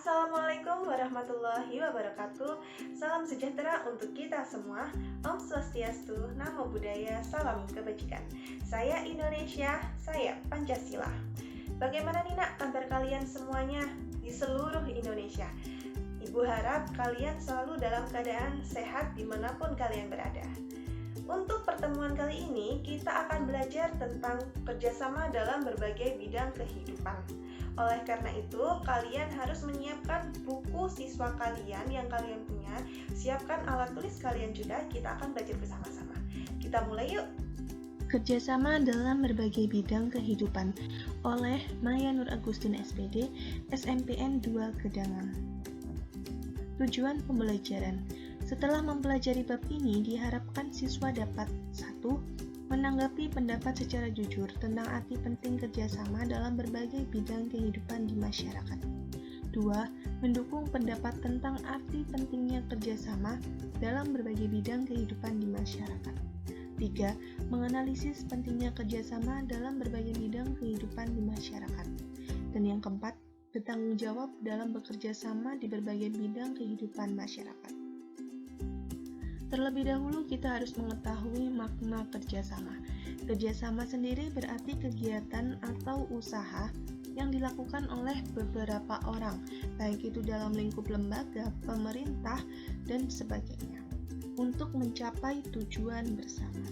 Assalamualaikum warahmatullahi wabarakatuh. Salam sejahtera untuk kita semua. Om Swastiastu, Namo Buddhaya, salam kebajikan. Saya Indonesia, saya Pancasila. Bagaimana nih nak kabar kalian semuanya di seluruh Indonesia? Ibu harap kalian selalu dalam keadaan sehat dimanapun kalian berada. Untuk pertemuan kali ini, kita akan belajar tentang kerjasama dalam berbagai bidang kehidupan. Oleh karena itu, kalian harus menyiapkan buku siswa kalian yang kalian punya. Siapkan alat tulis kalian juga, kita akan belajar bersama-sama. Kita mulai yuk! Kerjasama dalam berbagai bidang kehidupan oleh Maya Nur Agustin SPD, SMPN 2 Gedangan. Tujuan pembelajaran. Setelah mempelajari bab ini, diharapkan siswa dapat 1. Menanggapi pendapat secara jujur tentang arti penting kerjasama dalam berbagai bidang kehidupan di masyarakat. 2. Mendukung pendapat tentang arti pentingnya kerjasama dalam berbagai bidang kehidupan di masyarakat. 3. Menganalisis pentingnya kerjasama dalam berbagai bidang kehidupan di masyarakat. Dan yang keempat, bertanggung jawab dalam bekerja sama di berbagai bidang kehidupan masyarakat. Terlebih dahulu kita harus mengetahui makna kerjasama. Kerjasama sendiri berarti kegiatan atau usaha yang dilakukan oleh beberapa orang, baik itu dalam lingkup lembaga, pemerintah, dan sebagainya, untuk mencapai tujuan bersama.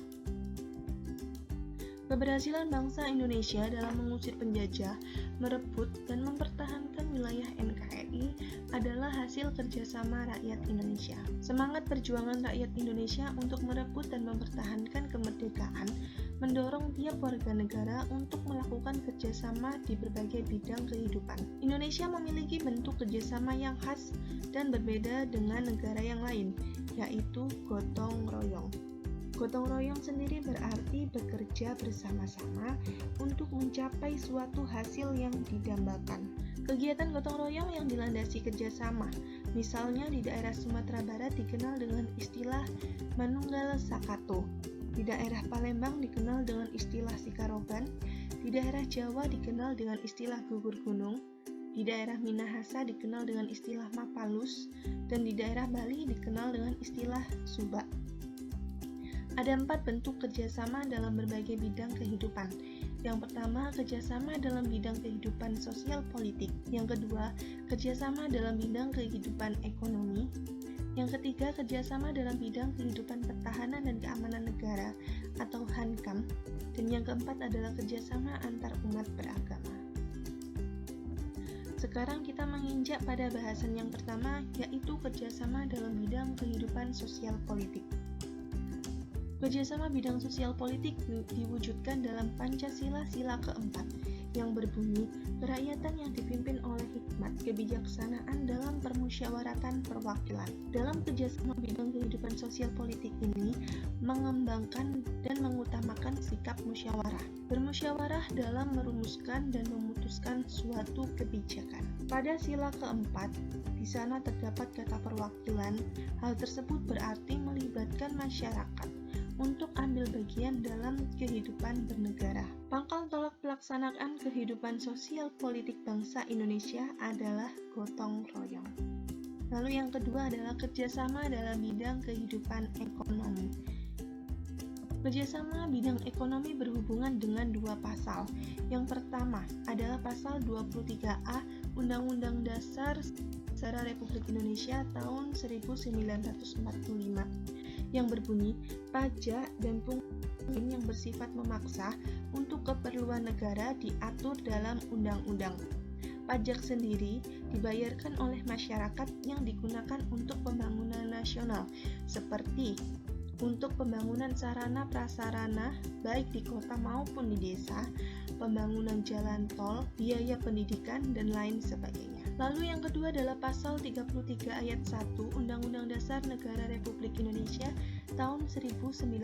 Keberhasilan bangsa Indonesia dalam mengusir penjajah, merebut, dan mempertahankan wilayah NKRI adalah hasil kerjasama rakyat Indonesia. Semangat perjuangan rakyat Indonesia untuk merebut dan mempertahankan kemerdekaan mendorong tiap warga negara untuk melakukan kerjasama di berbagai bidang kehidupan. Indonesia memiliki bentuk kerjasama yang khas dan berbeda dengan negara yang lain, yaitu gotong royong. Gotong royong sendiri berarti bekerja bersama-sama untuk mencapai suatu hasil yang didambakan. Kegiatan gotong royong yang dilandasi kerjasama, misalnya di daerah Sumatera Barat dikenal dengan istilah Manunggal Sakato, di daerah Palembang dikenal dengan istilah Sikaroban, di daerah Jawa dikenal dengan istilah gugur gunung, di daerah Minahasa dikenal dengan istilah Mapalus, dan di daerah Bali dikenal dengan istilah Subak. Ada 4 bentuk kerjasama dalam berbagai bidang kehidupan. Yang pertama, kerjasama dalam bidang kehidupan sosial politik. Yang kedua, kerjasama dalam bidang kehidupan ekonomi. Yang ketiga, kerjasama dalam bidang kehidupan pertahanan dan keamanan negara atau HANKAM. Dan yang keempat adalah kerjasama antar umat beragama. Sekarang kita menginjak pada bahasan yang pertama, yaitu kerjasama dalam bidang kehidupan sosial politik. Kerjasama bidang sosial politik diwujudkan dalam Pancasila Sila keempat yang berbunyi kerakyatan yang dipimpin oleh hikmat kebijaksanaan dalam permusyawaratan perwakilan. Dalam kerjasama bidang kehidupan sosial politik ini mengembangkan dan mengutamakan sikap musyawarah. Bermusyawarah dalam merumuskan dan memutuskan suatu kebijakan. Pada sila keempat, di sana terdapat kata perwakilan. Hal tersebut berarti melibatkan masyarakat untuk ambil bagian dalam kehidupan bernegara. Pangkal tolak pelaksanaan kehidupan sosial politik bangsa Indonesia adalah gotong royong. Lalu yang kedua adalah kerjasama dalam bidang kehidupan ekonomi. Kerjasama bidang ekonomi berhubungan dengan 2 pasal. Yang pertama adalah pasal 23A Undang-Undang Dasar Negara Republik Indonesia tahun 1945 yang berbunyi pajak dan pungut yang bersifat memaksa untuk keperluan negara diatur dalam undang-undang. Pajak sendiri dibayarkan oleh masyarakat yang digunakan untuk pembangunan nasional, seperti untuk pembangunan sarana prasarana baik di kota maupun di desa, pembangunan jalan tol, biaya pendidikan, dan lain sebagainya. Lalu yang kedua adalah pasal 33 ayat 1 Undang-Undang Dasar Negara Republik Indonesia tahun 1945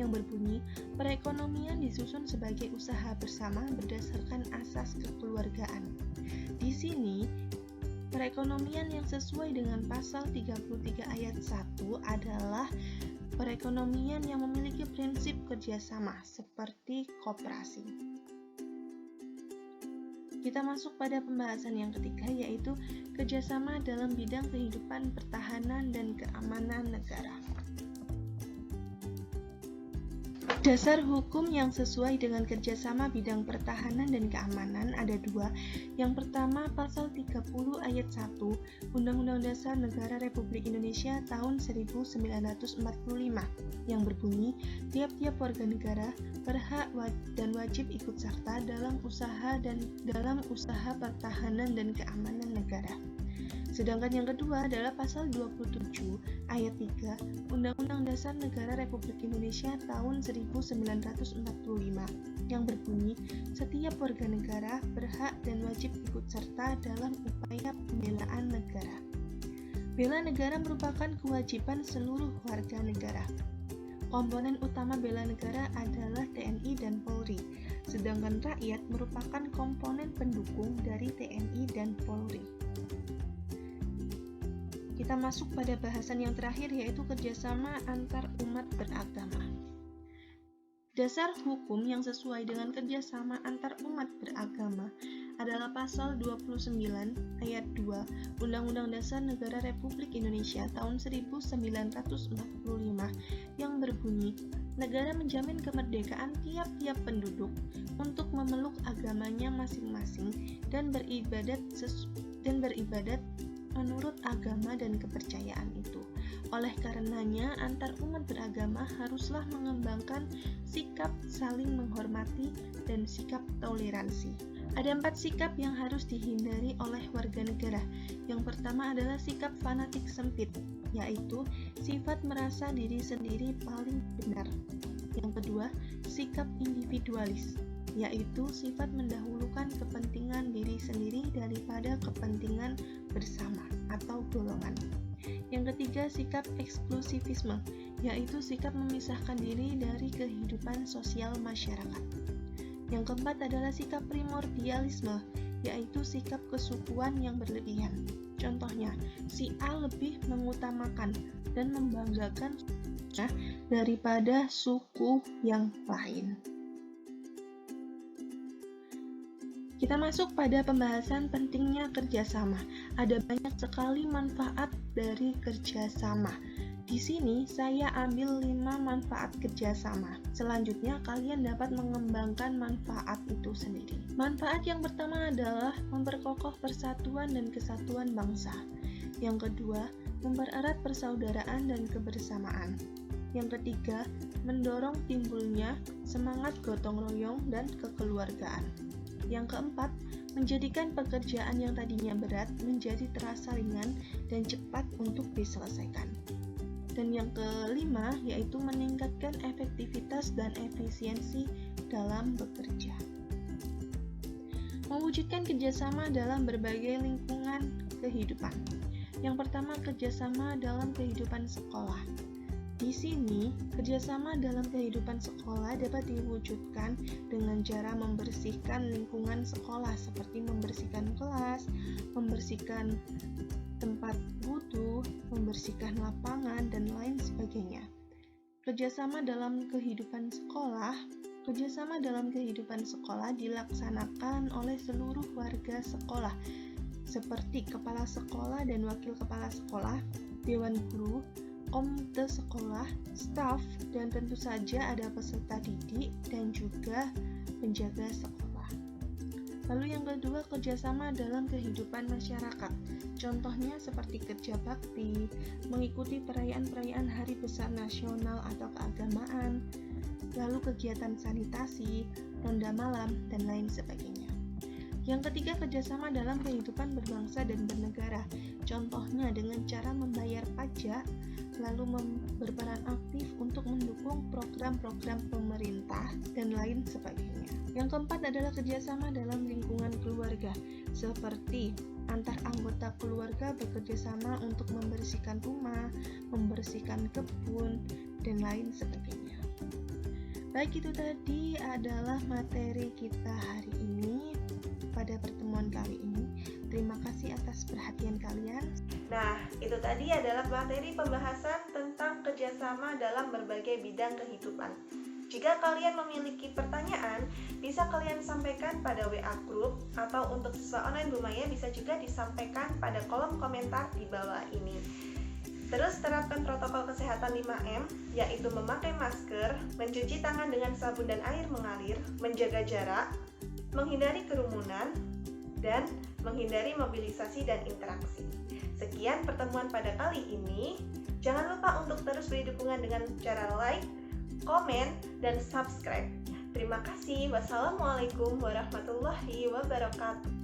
yang berbunyi perekonomian disusun sebagai usaha bersama berdasarkan asas kekeluargaan. Di sini perekonomian yang sesuai dengan pasal 33 ayat 1 adalah perekonomian yang memiliki prinsip kerjasama seperti koperasi. Kita masuk pada pembahasan yang ketiga, yaitu kerjasama dalam bidang kehidupan pertahanan dan keamanan negara. Dasar hukum yang sesuai dengan kerjasama bidang pertahanan dan keamanan ada dua. Yang pertama, Pasal 30 Ayat 1 Undang-Undang Dasar Negara Republik Indonesia tahun 1945 yang berbunyi, tiap-tiap warga negara berhak dan wajib ikut serta dalam usaha pertahanan dan keamanan negara. Sedangkan yang kedua adalah Pasal 27 Ayat 3 Undang-Undang Dasar Negara Republik Indonesia tahun 1945 yang berbunyi, setiap warga negara berhak dan wajib ikut serta dalam upaya pembelaan negara. Bela negara merupakan kewajiban seluruh warga negara. Komponen utama bela negara adalah TNI dan Polri, sedangkan rakyat merupakan komponen pendukung dari TNI dan Polri. Kita masuk pada bahasan yang terakhir, yaitu kerjasama antar umat beragama. Dasar hukum yang sesuai dengan kerjasama antar umat beragama adalah Pasal 29 Ayat 2 Undang-Undang Dasar Negara Republik Indonesia tahun 1945 yang berbunyi, negara menjamin kemerdekaan tiap-tiap penduduk untuk memeluk agamanya masing-masing dan beribadat menurut agama dan kepercayaan itu. Oleh karenanya, antar umat beragama haruslah mengembangkan sikap saling menghormati dan sikap toleransi. Ada 4 sikap yang harus dihindari oleh warga negara. Yang pertama adalah sikap fanatik sempit, yaitu sifat merasa diri sendiri paling benar. Yang kedua, sikap individualis, yaitu sifat mendahulukan kepentingan diri sendiri daripada kepentingan bersama atau golongan. Yang ketiga, sikap eksklusivisme, yaitu sikap memisahkan diri dari kehidupan sosial masyarakat. Yang keempat adalah sikap primordialisme, yaitu sikap kesukuan yang berlebihan. Contohnya, si A lebih mengutamakan dan membanggakan daripada suku yang lain. Kita masuk pada pembahasan pentingnya kerjasama. Ada banyak sekali manfaat dari kerjasama. Di sini saya ambil 5 manfaat kerjasama. Selanjutnya kalian dapat mengembangkan manfaat itu sendiri. Manfaat yang pertama adalah memperkokoh persatuan dan kesatuan bangsa. Yang kedua, mempererat persaudaraan dan kebersamaan. Yang ketiga, mendorong timbulnya semangat gotong royong dan kekeluargaan. Yang keempat, menjadikan pekerjaan yang tadinya berat menjadi terasa ringan dan cepat untuk diselesaikan. Dan yang kelima, yaitu meningkatkan efektivitas dan efisiensi dalam bekerja. Mewujudkan kerjasama dalam berbagai lingkungan kehidupan. Yang pertama, kerjasama dalam kehidupan sekolah. Di sini, kerjasama dalam kehidupan sekolah dapat diwujudkan dengan cara membersihkan lingkungan sekolah, seperti membersihkan kelas, membersihkan tempat wudhu, membersihkan lapangan, dan lain sebagainya. Kerjasama dalam kehidupan sekolah dilaksanakan oleh seluruh warga sekolah, seperti kepala sekolah dan wakil kepala sekolah, dewan guru, komite sekolah, staf, dan tentu saja ada peserta didik dan juga penjaga sekolah. Lalu yang kedua, kerjasama dalam kehidupan masyarakat. Contohnya seperti kerja bakti, mengikuti perayaan-perayaan hari besar nasional atau keagamaan, lalu kegiatan sanitasi, ronda malam, dan lain sebagainya. Yang ketiga, kerjasama dalam kehidupan berbangsa dan bernegara. Contohnya dengan cara membayar pajak, lalu berperan aktif untuk mendukung program-program pemerintah, dan lain sebagainya. Yang keempat adalah kerjasama dalam lingkungan keluarga, seperti antar anggota keluarga bekerjasama untuk membersihkan rumah, membersihkan kebun, dan lain sebagainya. Baik, itu tadi adalah materi kita hari ini pada pertemuan kali ini. Terima kasih atas perhatian kalian. Nah, itu tadi adalah materi pembahasan tentang kerjasama dalam berbagai bidang kehidupan. Jika kalian memiliki pertanyaan, bisa kalian sampaikan pada WA Group atau untuk siswa online Bumaya bisa juga disampaikan pada kolom komentar di bawah ini. Terus terapkan protokol kesehatan 5M, yaitu memakai masker, mencuci tangan dengan sabun dan air mengalir, menjaga jarak, menghindari kerumunan, dan menghindari mobilisasi dan interaksi. Sekian pertemuan pada kali ini. Jangan lupa untuk terus beri dukungan dengan cara like, komen, dan subscribe. Terima kasih. Wassalamualaikum warahmatullahi wabarakatuh.